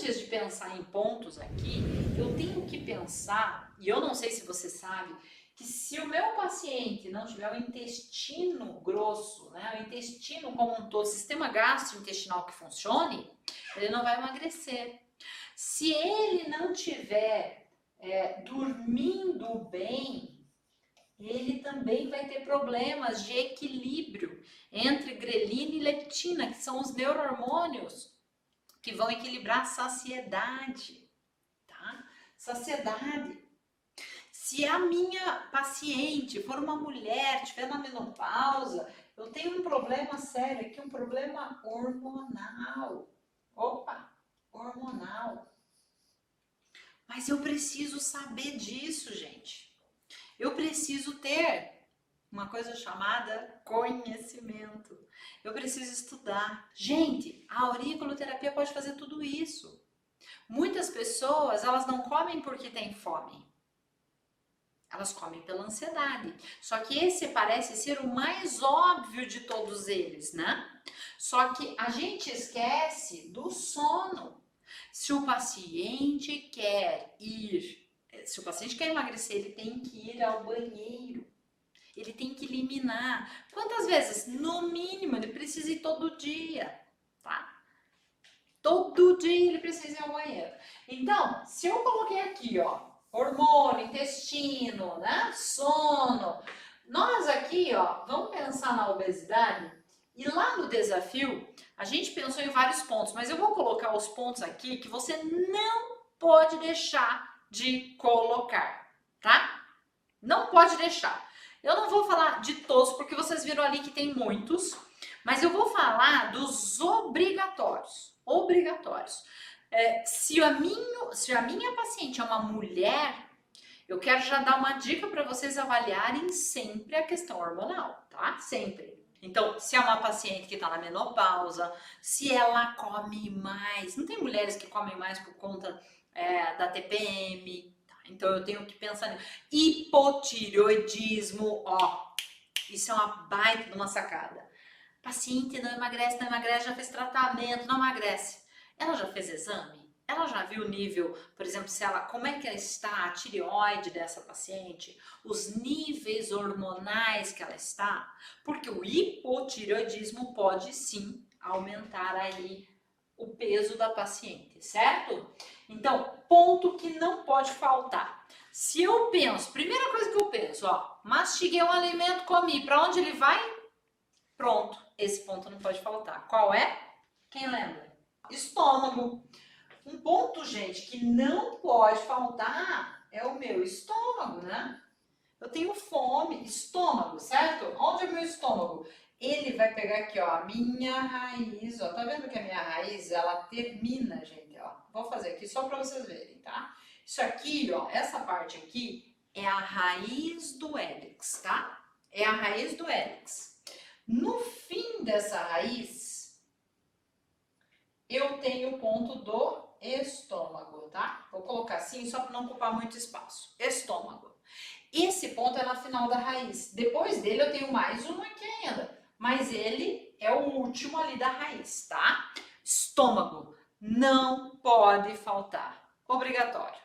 antes de pensar em pontos aqui, eu tenho que pensar, e eu não sei se você sabe, que se o meu paciente não tiver o intestino grosso, né, o intestino como um todo, o sistema gastrointestinal que funcione, ele não vai emagrecer. Se ele não tiver dormindo bem, ele também vai ter problemas de equilíbrio entre grelina e leptina, que são os neurohormônios que vão equilibrar a saciedade, tá? Saciedade. Se a minha paciente for uma mulher, estiver na menopausa, eu tenho um problema sério aqui, um problema hormonal. Opa, hormonal. Mas eu preciso saber disso, gente. Eu preciso ter uma coisa chamada conhecimento. Eu preciso estudar. Gente, a auriculoterapia pode fazer tudo isso. Muitas pessoas, elas não comem porque têm fome. Elas comem pela ansiedade. Só que esse parece ser o mais óbvio de todos eles, né? Só que a gente esquece do sono. Se o paciente quer emagrecer, ele tem que ir ao banheiro. Ele tem que eliminar. Quantas vezes? No mínimo, ele precisa ir todo dia, tá? Todo dia ele precisa ir ao banheiro. Então, se eu coloquei aqui, ó, hormônio, intestino, né? Sono. Nós aqui, ó, vamos pensar na obesidade. E lá no desafio, a gente pensou em vários pontos, mas eu vou colocar os pontos aqui que você não pode deixar de colocar, tá? Não pode deixar. Eu não vou falar de todos, porque vocês viram ali que tem muitos, mas eu vou falar dos obrigatórios. Obrigatórios. Se a minha paciente é uma mulher, eu quero já dar uma dica para vocês avaliarem sempre a questão hormonal, tá? Sempre. Então, se é uma paciente que está na menopausa, se ela come mais, não tem mulheres que comem mais por conta da TPM, tá? Então eu tenho que pensar nisso. Hipotireoidismo, ó, isso é uma baita de uma sacada. Paciente não emagrece, já fez tratamento, não emagrece. Ela já fez exame? Ela já viu o nível, por exemplo, como é que está a tireoide dessa paciente, os níveis hormonais que ela está? Porque o hipotireoidismo pode sim aumentar aí o peso da paciente, certo? Então, ponto que não pode faltar. Se eu penso, primeira coisa que eu penso, ó, mastiguei um alimento, comi, para onde ele vai? Pronto, esse ponto não pode faltar. Qual é? Quem lembra? Estômago. Um ponto, gente, que não pode faltar é o meu estômago, né? Eu tenho fome, estômago, certo? Onde é o meu estômago? Ele vai pegar aqui, ó, a minha raiz, ó. Tá vendo que a minha raiz, ela termina, gente, ó. Vou fazer aqui só para vocês verem, tá? Isso aqui, ó, essa parte aqui é a raiz do hélix, tá? É a raiz do hélix. No fim dessa raiz, eu tenho o ponto do estômago, tá? Vou colocar assim só para não ocupar muito espaço. Estômago. Esse ponto é na final da raiz. Depois dele eu tenho mais um aqui ainda, mas ele é o último ali da raiz, tá? Estômago não pode faltar. Obrigatório.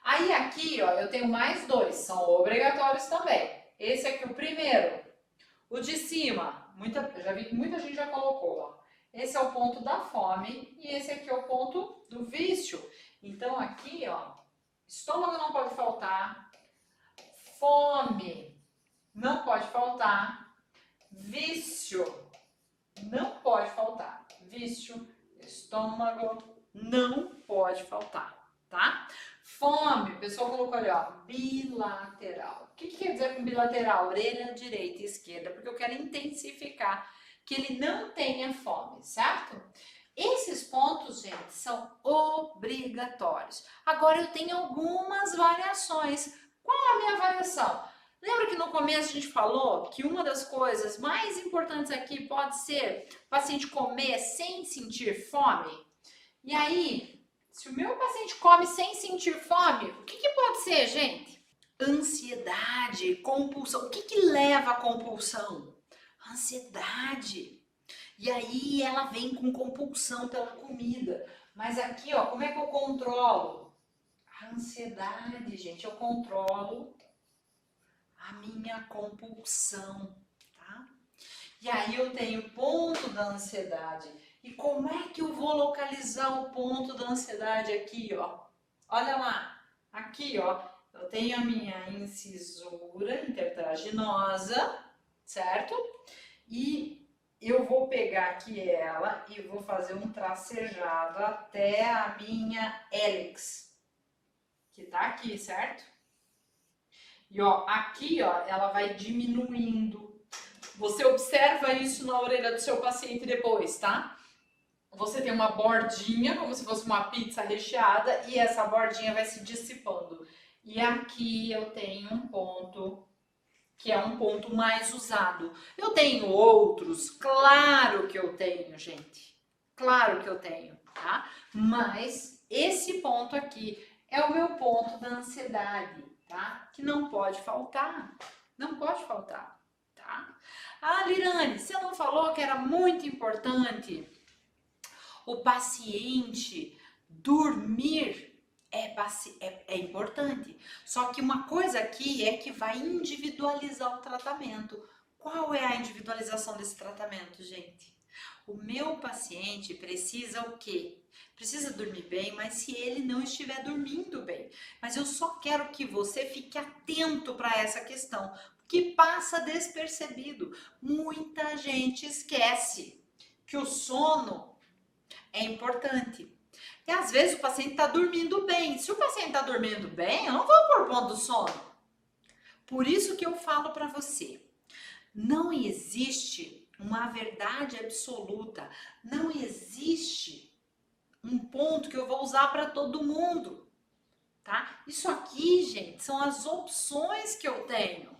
Aí aqui, ó, eu tenho mais dois, são obrigatórios também. Esse aqui, o primeiro. O de cima, já vi que muita gente já colocou, ó. Esse é o ponto da fome e esse aqui é o ponto do vício. Então aqui, ó, estômago não pode faltar, fome não pode faltar, vício não pode faltar. Vício, estômago não pode faltar, tá? Fome, o pessoal colocou ali, ó, bilateral. O que quer dizer com bilateral? Orelha direita e esquerda, porque eu quero intensificar que ele não tenha fome, certo? Esses pontos, gente, são obrigatórios. Agora eu tenho algumas variações. Qual a minha variação? Lembra que no começo a gente falou que uma das coisas mais importantes aqui pode ser o paciente comer sem sentir fome? E aí, se o meu paciente come sem sentir fome, o que pode ser, gente? Ansiedade, compulsão. O que leva à compulsão? Ansiedade. E aí ela vem com compulsão pela comida. Mas aqui, ó, como é que eu controlo? A ansiedade, gente, eu controlo a minha compulsão, tá? E aí eu tenho o ponto da ansiedade. E como é que eu vou localizar o ponto da ansiedade aqui, ó? Olha lá, aqui, ó, eu tenho a minha incisura intertraginosa, certo? E eu vou pegar aqui ela e vou fazer um tracejado até a minha hélix, que tá aqui, certo? E ó, aqui, ó, ela vai diminuindo. Você observa isso na orelha do seu paciente depois, tá? Você tem uma bordinha, como se fosse uma pizza recheada, e essa bordinha vai se dissipando. E aqui eu tenho um ponto que é um ponto mais usado. Eu tenho outros, claro que eu tenho, gente. Claro que eu tenho, tá? Mas esse ponto aqui é o meu ponto da ansiedade, tá? Que não pode faltar. Não pode faltar, tá? Ah, Lirane, você não falou que era muito importante o paciente dormir? É importante. Só que uma coisa aqui é que vai individualizar o tratamento. Qual é a individualização desse tratamento, gente? O meu paciente precisa o quê? Precisa dormir bem, mas se ele não estiver dormindo bem. Mas eu só quero que você fique atento para essa questão, que passa despercebido. Muita gente esquece que o sono é importante. E às vezes o paciente está dormindo bem. Se o paciente está dormindo bem, eu não vou pôr ponto do sono. Por isso que eu falo para você, não existe uma verdade absoluta, não existe um ponto que eu vou usar para todo mundo, tá? Isso aqui, gente, são as opções que eu tenho.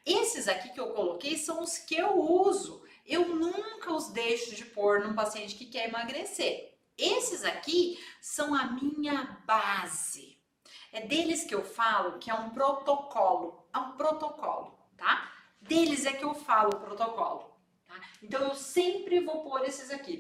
Esses aqui que eu coloquei são os que eu uso. Eu nunca os deixo de pôr num paciente que quer emagrecer. Esses aqui são a minha base. É deles que eu falo que é um protocolo. É um protocolo, tá? Deles é que eu falo o protocolo. Tá? Então eu sempre vou pôr esses aqui.